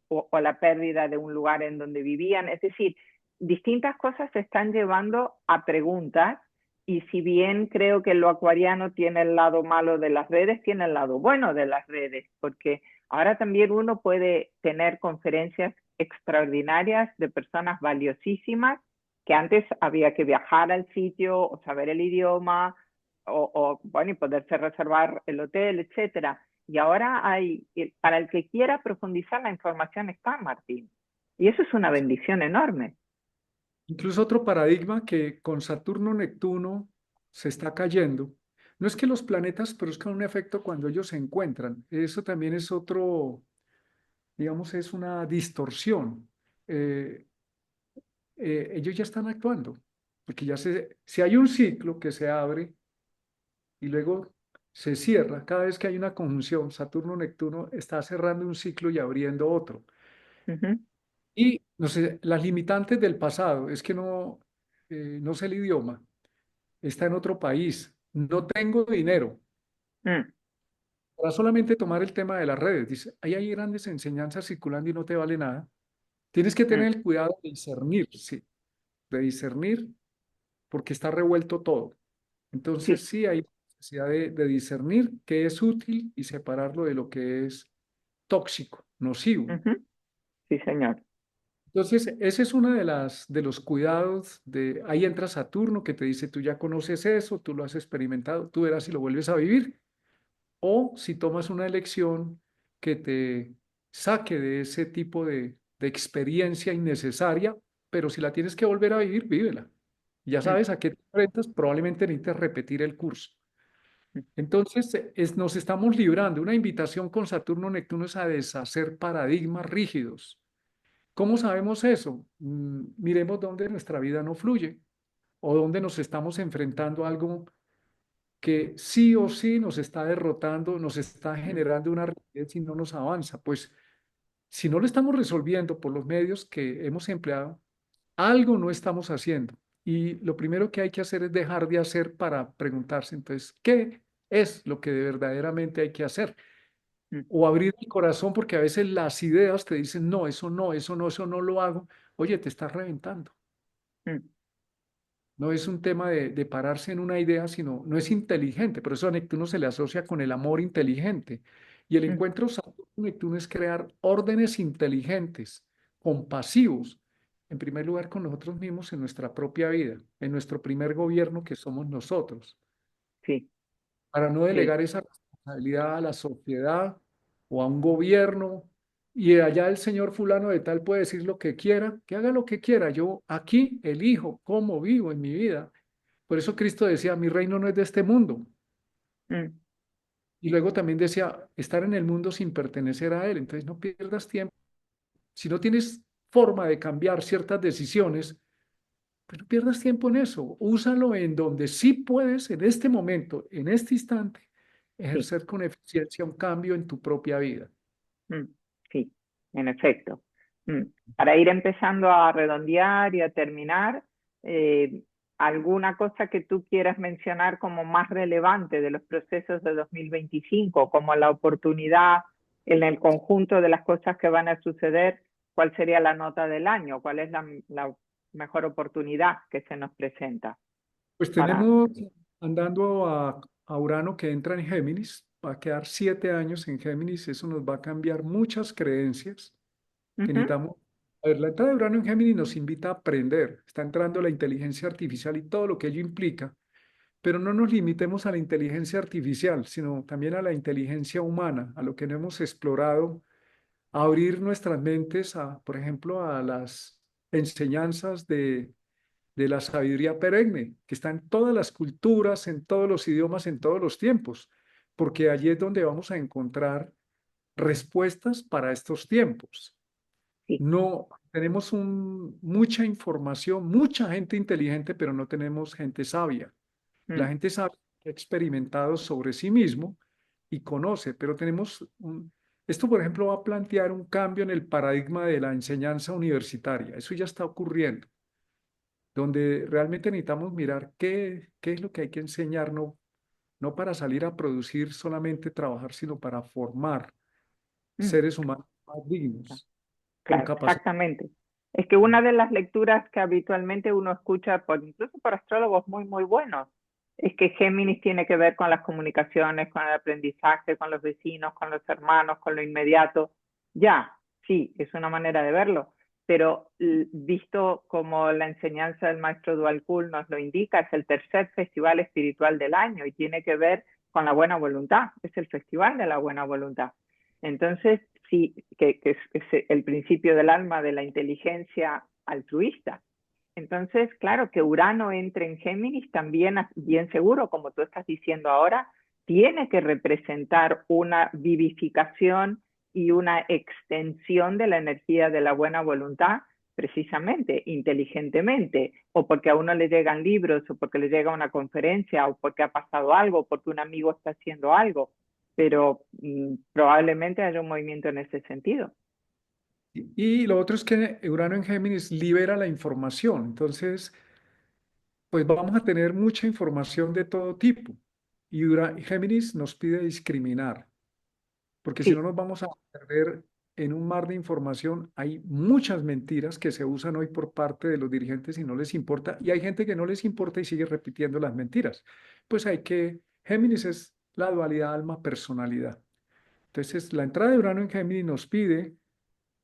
o la pérdida de un lugar en donde vivían. Es decir, distintas cosas se están llevando a preguntas y si bien creo que lo acuariano tiene el lado malo de las redes, tiene el lado bueno de las redes, porque ahora también uno puede tener conferencias extraordinarias de personas valiosísimas que antes había que viajar al sitio o saber el idioma bueno, y poderse reservar el hotel, etcétera. Y ahora hay, para el que quiera profundizar, la información está, Martín. Y eso es una bendición enorme. Incluso otro paradigma que con Saturno-Neptuno se está cayendo. No es que los planetas produzcan un efecto cuando ellos se encuentran. Eso también es otro, digamos, es una distorsión. Eh, ellos ya están actuando, porque si hay un ciclo que se abre y luego se cierra, cada vez que hay una conjunción, Saturno-Neptuno está cerrando un ciclo y abriendo otro. Ujú, Y no sé, las limitantes del pasado es que no sé el idioma, está en otro país, no tengo dinero. mm, Para solamente tomar el tema de las redes, dice, ahí hay grandes enseñanzas circulando y no te vale nada. Tienes que tener mm, el cuidado de discernir, sí, de discernir porque está revuelto todo. Entonces sí, sí hay necesidad de discernir qué es útil y separarlo de lo que es tóxico, nocivo. ujú, sí, señor. Entonces, ese es uno de los cuidados de, ahí entra Saturno que te dice, tú ya conoces eso, tú lo has experimentado, tú verás si lo vuelves a vivir o si tomas una elección que te saque de ese tipo de experiencia innecesaria, pero si la tienes que volver a vivir, vívela. Ya Mm, sabes a qué te enfrentas, probablemente necesites repetir el curso. mm, Entonces, nos estamos librando. Una invitación con Saturno-Neptuno es a deshacer paradigmas rígidos. ¿Cómo sabemos eso? Miremos dónde nuestra vida no fluye o dónde nos estamos enfrentando a algo que sí o sí nos está derrotando, nos está mm, generando una rigidez y no nos avanza. Pues si no lo estamos resolviendo por los medios que hemos empleado, algo no estamos haciendo. Y lo primero que hay que hacer es dejar de hacer para preguntarse, entonces, ¿qué es lo que verdaderamente hay que hacer? mm, O abrir el corazón porque a veces las ideas te dicen, no, eso no, eso no, eso no lo hago. Oye, te estás reventando. mm, No es un tema de pararse en una idea, sino no es inteligente. Por eso a Neptuno se le asocia con el amor inteligente. Y el mm, encuentro Saturno-Neptuno es crear órdenes inteligentes, compasivos, en primer lugar con nosotros mismos en nuestra propia vida, en nuestro primer gobierno que somos nosotros sí, para no sí, delegar esa responsabilidad a la sociedad o a un gobierno. Y allá el señor fulano de tal puede decir lo que quiera, que haga lo que quiera. Yo aquí elijo cómo vivo en mi vida. Por eso Cristo decía, mi reino no es de este mundo. mm, Y luego también decía, estar en el mundo sin pertenecer a él. Entonces no pierdas tiempo. Si no tienes forma de cambiar ciertas decisiones, pues no pierdas tiempo en eso. Úsalo en donde sí puedes, en este momento, en este instante, sí. ejercer con eficiencia un cambio en tu propia vida. Mm, sí, en efecto. Para ir empezando a redondear y a terminar, eh, ¿alguna cosa que tú quieras mencionar como más relevante de los procesos de 2025, como la oportunidad en el conjunto de las cosas que van a suceder? ¿Cuál sería la nota del año? ¿Cuál es la mejor oportunidad que se nos presenta Pues para... tenemos andando a Urano que entra en Géminis, va a quedar 7 años en Géminis, eso nos va a cambiar muchas creencias que Ujú, necesitamos. A ver, la entrada de Urano en Géminis nos invita a aprender, está entrando la inteligencia artificial y todo lo que ello implica, pero no nos limitemos a la inteligencia artificial, sino también a la inteligencia humana, a lo que no hemos explorado, a abrir nuestras mentes a, por ejemplo, a las enseñanzas de la sabiduría perenne, que está en todas las culturas, en todos los idiomas, en todos los tiempos, porque allí es donde vamos a encontrar respuestas para estos tiempos. sí, No tenemos mucha información, mucha gente inteligente, pero no tenemos gente sabia. La mm, gente sabe que ha experimentado sobre sí mismo y conoce, pero esto, por ejemplo, va a plantear un cambio en el paradigma de la enseñanza universitaria. Eso ya está ocurriendo, donde realmente necesitamos mirar qué es lo que hay que enseñar, no para salir a producir solamente trabajar, sino para formar mm. seres humanos más dignos, con Claro, capacidad. exactamente. Es que una de las lecturas que habitualmente uno escucha, incluso por astrólogos muy, muy buenos, es que Géminis tiene que ver con las comunicaciones, con el aprendizaje, con los vecinos, con los hermanos, con lo inmediato. Ya, sí, es una manera de verlo, pero visto como la enseñanza del maestro Dualkul nos lo indica, es el tercer festival espiritual del año y tiene que ver con la buena voluntad, es el festival de la buena voluntad. Entonces, sí, que es el principio del alma de la inteligencia altruista. Entonces, claro, que Urano entre en Géminis también, bien seguro, como tú estás diciendo ahora, tiene que representar una vivificación y una extensión de la energía de la buena voluntad, precisamente, inteligentemente, o porque a uno le llegan libros, o porque le llega una conferencia, o porque ha pasado algo, o porque un amigo está haciendo algo, pero probablemente haya un movimiento en ese sentido. Y lo otro es que Urano en Géminis libera la información. Entonces, pues vamos a tener mucha información de todo tipo. Y Géminis nos pide discriminar, porque si no Sí, nos vamos a perder en un mar de información. Hay muchas mentiras que se usan hoy por parte de los dirigentes y no les importa. Y hay gente que no les importa y sigue repitiendo las mentiras. Pues Géminis es la dualidad alma-personalidad. Entonces, la entrada de Urano en Géminis nos pide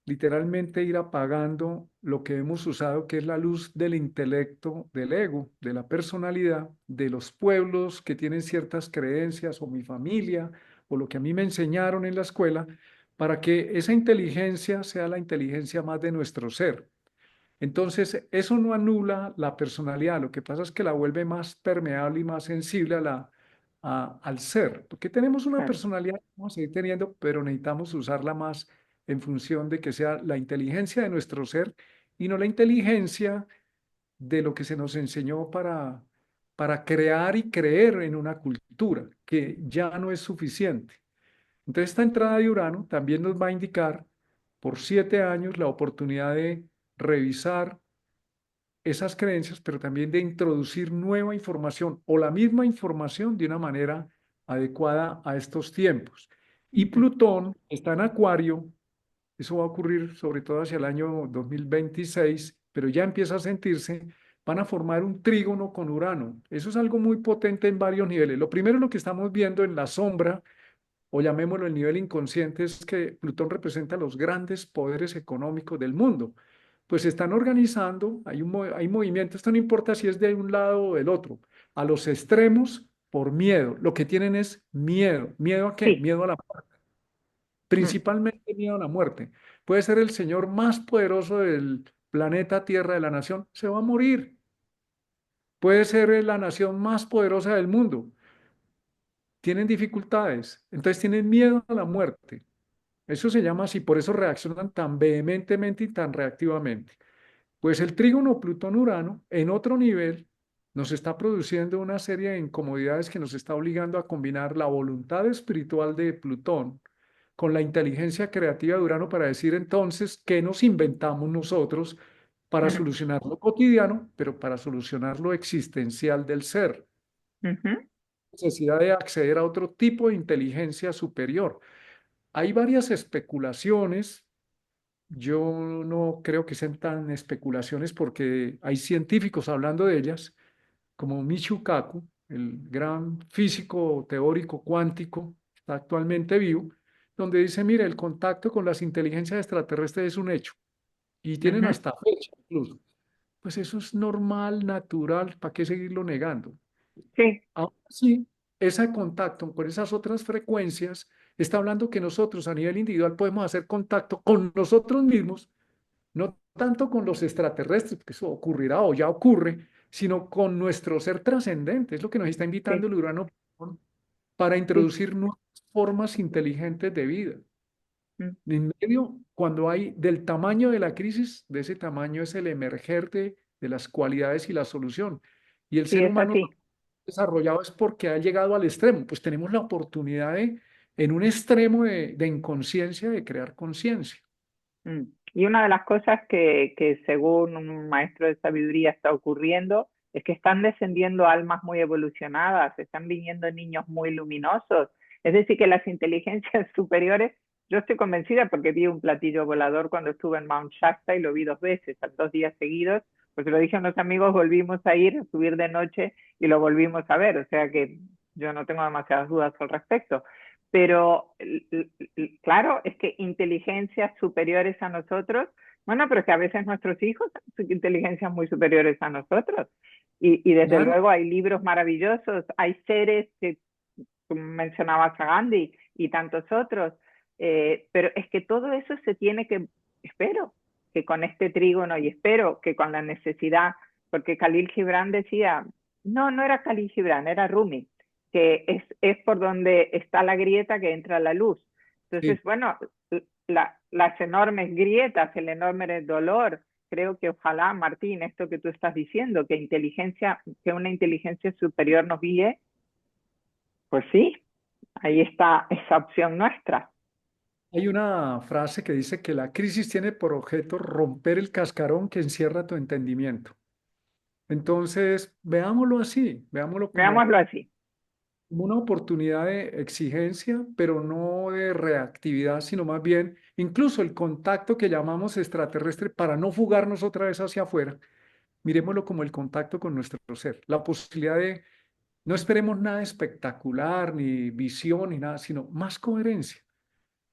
literalmente ir apagando lo que hemos usado, que es la luz del intelecto, del ego, de la personalidad, de los pueblos que tienen ciertas creencias, o mi familia, o lo que a mí me enseñaron en la escuela, para que esa inteligencia sea la inteligencia más de nuestro ser. Entonces, eso no anula la personalidad, lo que pasa es que la vuelve más permeable y más sensible al ser, porque tenemos una claro. personalidad que vamos a seguir teniendo, pero necesitamos usarla más en función de que sea la inteligencia de nuestro ser y no la inteligencia de lo que se nos enseñó para crear y creer en una cultura, que ya no es suficiente. Entonces, esta entrada de Urano también nos va a indicar por 7 años la oportunidad de revisar esas creencias, pero también de introducir nueva información o la misma información de una manera adecuada a estos tiempos. Y Ujú, Plutón está en Acuario, eso va a ocurrir sobre todo hacia el año 2026, pero ya empieza a sentirse, van a formar un trígono con Urano. Eso es algo muy potente en varios niveles. Lo primero, lo que estamos viendo en la sombra, o llamémoslo el nivel inconsciente, es que Plutón representa los grandes poderes económicos del mundo. Pues se están organizando, hay movimientos, esto no importa si es de un lado o del otro, a los extremos por miedo. Lo que tienen es miedo. ¿Miedo a qué? sí, Miedo a la muerte. mm, Principalmente miedo a la muerte. Puede ser el señor más poderoso del planeta Tierra, de la nación, se va a morir. Puede ser la nación más poderosa del mundo. Tienen dificultades, entonces tienen miedo a la muerte. Eso se llama así, por eso reaccionan tan vehementemente y tan reactivamente. Pues el trígono Plutón-Urano, en otro nivel, nos está produciendo una serie de incomodidades que nos está obligando a combinar la voluntad espiritual de Plutón con la inteligencia creativa de Urano para decir entonces qué nos inventamos nosotros para mm, solucionar lo cotidiano, pero para solucionar lo existencial del ser. ujú, Necesidad de acceder a otro tipo de inteligencia superior. Hay varias especulaciones. Yo no creo que sean tan especulaciones porque hay científicos hablando de ellas, como Michio Kaku, el gran físico teórico cuántico, está actualmente vivo, donde dice, mire, el contacto con las inteligencias extraterrestres es un hecho y tienen ujú, hasta fecha incluso. Pues eso es normal, natural, ¿para qué seguirlo negando? sí, Ahora sí, ese contacto con esas otras frecuencias está hablando que nosotros a nivel individual podemos hacer contacto con nosotros mismos, no tanto con los extraterrestres, que eso ocurrirá o ya ocurre, sino con nuestro ser trascendente. Es lo que nos está invitando sí, el Urano para sí, introducir nuevas formas inteligentes de vida. mm, En medio, cuando hay del tamaño de la crisis, de ese tamaño es el emerger de las cualidades y la solución. Y el sí, ser es humano así. desarrollado es porque ha llegado al extremo. Pues tenemos la oportunidad en un extremo de inconsciencia, de crear conciencia. Mm. Y una de las cosas que según un maestro de sabiduría está ocurriendo es que están descendiendo almas muy evolucionadas, están viniendo niños muy luminosos. Es decir, que las inteligencias superiores, yo estoy convencida porque vi un platillo volador cuando estuve en Mount Shasta y lo vi 2 veces, a 2 días seguidos, porque lo dije a unos amigos, volvimos a ir, a subir de noche y lo volvimos a ver. O sea que yo no tengo demasiadas dudas al respecto. Pero claro, es que inteligencias superiores a nosotros, bueno, pero es que a veces nuestros hijos son inteligencias muy superiores a nosotros. Y desde Claro, luego hay libros maravillosos, hay seres que tú mencionabas a Gandhi y tantos otros, pero es que todo eso se tiene que, espero. que con este trígono, y espero que con la necesidad, porque Khalil Gibran decía, no, no era Khalil Gibran, era Rumi, que es por donde está la grieta que entra la luz. Sí. Entonces, bueno, las enormes grietas, el enorme dolor, creo que ojalá, Martín, esto que tú estás diciendo, que una inteligencia superior nos guíe, pues sí, ahí está esa opción nuestra. Hay una frase que dice que la crisis tiene por objeto romper el cascarón que encierra tu entendimiento. Entonces, veámoslo así, veámoslo como Veámoslo así. una oportunidad de exigencia, pero no de reactividad, sino más bien incluso el contacto que llamamos extraterrestre para no fugarnos otra vez hacia afuera. Miremoslo como el contacto con nuestro ser, la posibilidad de no esperemos nada espectacular, ni visión, ni nada, sino más coherencia,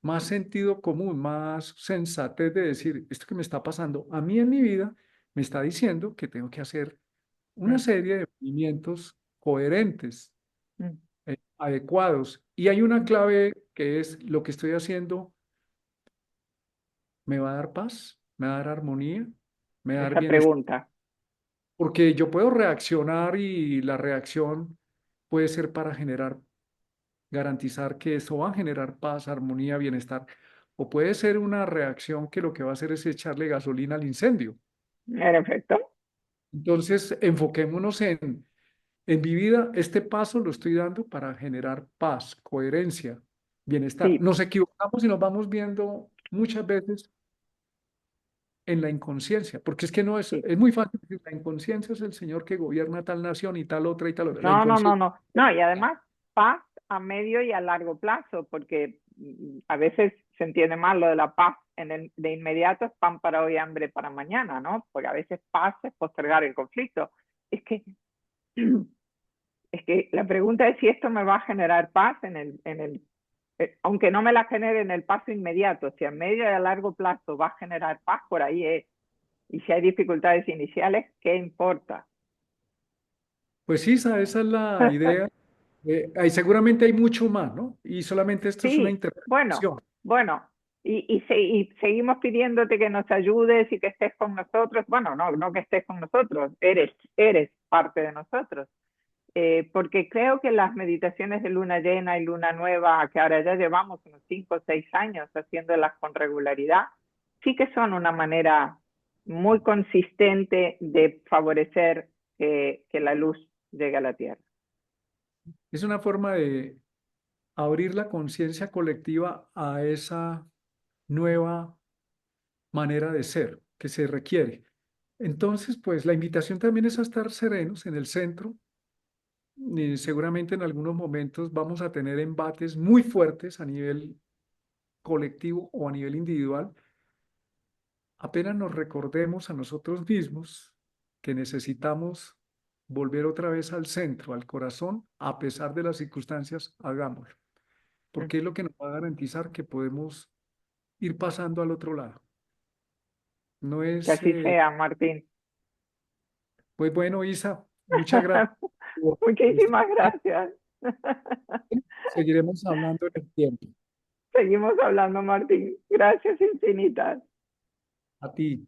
más sentido común, más sensatez de decir, esto que me está pasando a mí en mi vida me está diciendo que tengo que hacer una Mm, serie de movimientos coherentes, mm. adecuados. Y hay una clave que es lo que estoy haciendo, ¿me va a dar paz? ¿Me va a dar armonía? ¿Me va a dar Esa bienestar? pregunta. Porque yo puedo reaccionar y la reacción puede ser para garantizar que eso va a generar paz, armonía, bienestar. O puede ser una reacción que lo que va a hacer es echarle gasolina al incendio. En efecto, Entonces, enfoquémonos en mi vida, este paso lo estoy dando para generar paz, coherencia, bienestar. sí, Nos equivocamos y nos vamos viendo muchas veces en la inconsciencia, porque es que no sí. es muy fácil decir, la inconsciencia es el señor que gobierna tal nación y tal otra y tal otra. La No, no, no, inconsciencia. no. No, y además paz a medio y a largo plazo, porque a veces se entiende mal lo de la paz de inmediato es pan para hoy, hambre para mañana, ¿no? Porque a veces paz es postergar el conflicto. Es que, es que la pregunta es si esto me va a generar paz aunque no me la genere en el paso inmediato, si a medio y a largo plazo va a generar paz, por ahí es. Y si hay dificultades iniciales, ¿qué importa? Pues sí, esa es la idea. Seguramente hay mucho más, ¿no? Y solamente esto es una Sí, bueno, interpretación. bueno, y seguimos pidiéndote que nos ayudes y que estés con nosotros. Bueno, no, no que estés con nosotros, eres parte de nosotros. Porque creo que las meditaciones de luna llena y luna nueva, que ahora ya llevamos unos 5 o 6 años haciéndolas con regularidad, sí que son una manera muy consistente de favorecer que la luz llegue a la Tierra. Es una forma de abrir la conciencia colectiva a esa nueva manera de ser que se requiere. Entonces, pues la invitación también es a estar serenos en el centro. Seguramente en algunos momentos vamos a tener embates muy fuertes a nivel colectivo o a nivel individual. Apenas nos recordemos a nosotros mismos que necesitamos volver otra vez al centro, al corazón, a pesar de las circunstancias, hagámoslo, porque es lo que nos va a garantizar que podemos ir pasando al otro lado. No Que es, así sea, Martín. pues bueno, Isa, muchas gracias por este Muchísimas espacio. gracias. Seguiremos hablando en el tiempo. Seguimos hablando, Martín. Gracias infinitas. A ti.